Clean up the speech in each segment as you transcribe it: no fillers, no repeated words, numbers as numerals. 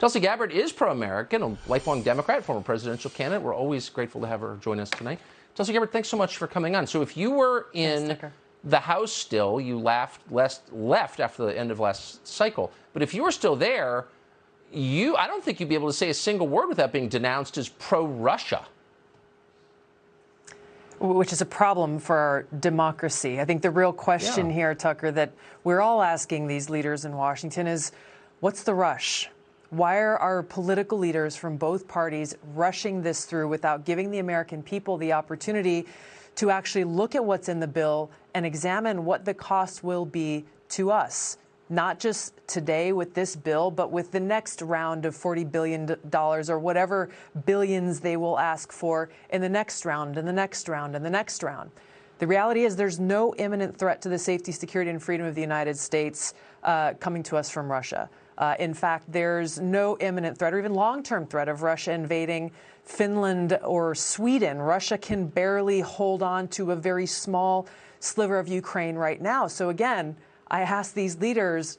Tulsi Gabbard is pro-American, a lifelong Democrat, former presidential candidate. We're always grateful to have her join us tonight. Tulsi Gabbard, thanks so much for coming on. So if you were in the House still, you left after the end of last cycle, but if you were still there, I don't think you'd be able to say a single word without being denounced as pro-Russia. Which is a problem for our democracy. I think the real question here, Tucker, that we're all asking these leaders in Washington is, what's the rush? Why are our political leaders from both parties rushing this through without giving the American people the opportunity to actually look at what's in the bill and examine what the cost will be to us? Not just today with this bill, but with the next round of $40 billion or whatever billions they will ask for in the next round and the next round and the next round. The reality is there's no imminent threat to the safety, security, and freedom of the United States coming to us from Russia. In fact, there's no imminent threat or even long-term threat of Russia invading Finland or Sweden. Russia can barely hold on to a very small sliver of Ukraine right now. So again, I ask these leaders,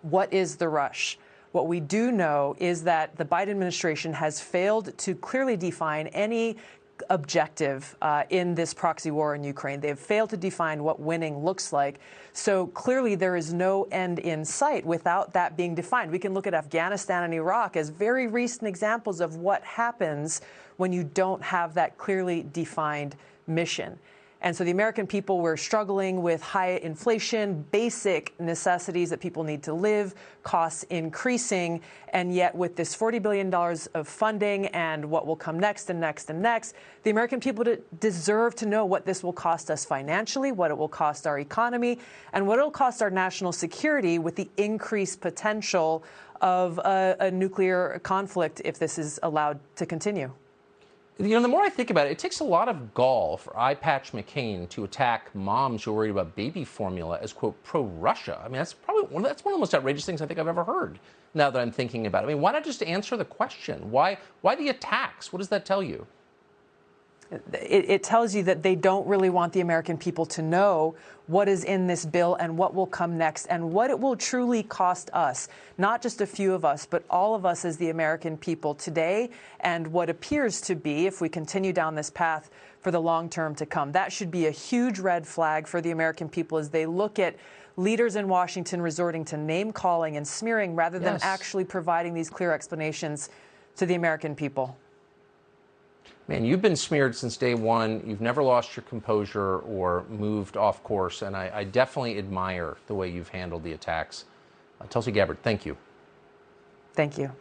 what is the rush? What we do know is that the Biden administration has failed to clearly define any objective in this proxy war in Ukraine. They have failed to define what winning looks like. So clearly there is no end in sight without that being defined. We can look at Afghanistan and Iraq as very recent examples of what happens when you don't have that clearly defined mission. And so the American people were struggling with high inflation, basic necessities that people need to live, costs increasing. And yet with this $40 billion of funding and what will come next and next and next, the American people deserve to know what this will cost us financially, what it will cost our economy, and what it will cost our national security with the increased potential of a nuclear conflict if this is allowed to continue. You know, the more I think about it, it takes a lot of gall for Eye Patch McCain to attack moms who are worried about baby formula as, quote, pro-Russia. I mean, that's one of the most outrageous things I think I've ever heard now that I'm thinking about it. I mean, why not just answer the question? Why the attacks? What does that tell you? It tells you that they don't really want the American people to know what is in this bill and what will come next and what it will truly cost us, not just a few of us, but all of us as the American people today and what appears to be, if we continue down this path, for the long term to come. That should be a huge red flag for the American people as they look at leaders in Washington resorting to name calling and smearing rather than actually providing these clear explanations to the American people. Man, you've been smeared since day one. You've never lost your composure or moved off course, and I definitely admire the way you've handled the attacks. Tulsi Gabbard, thank you. Thank you.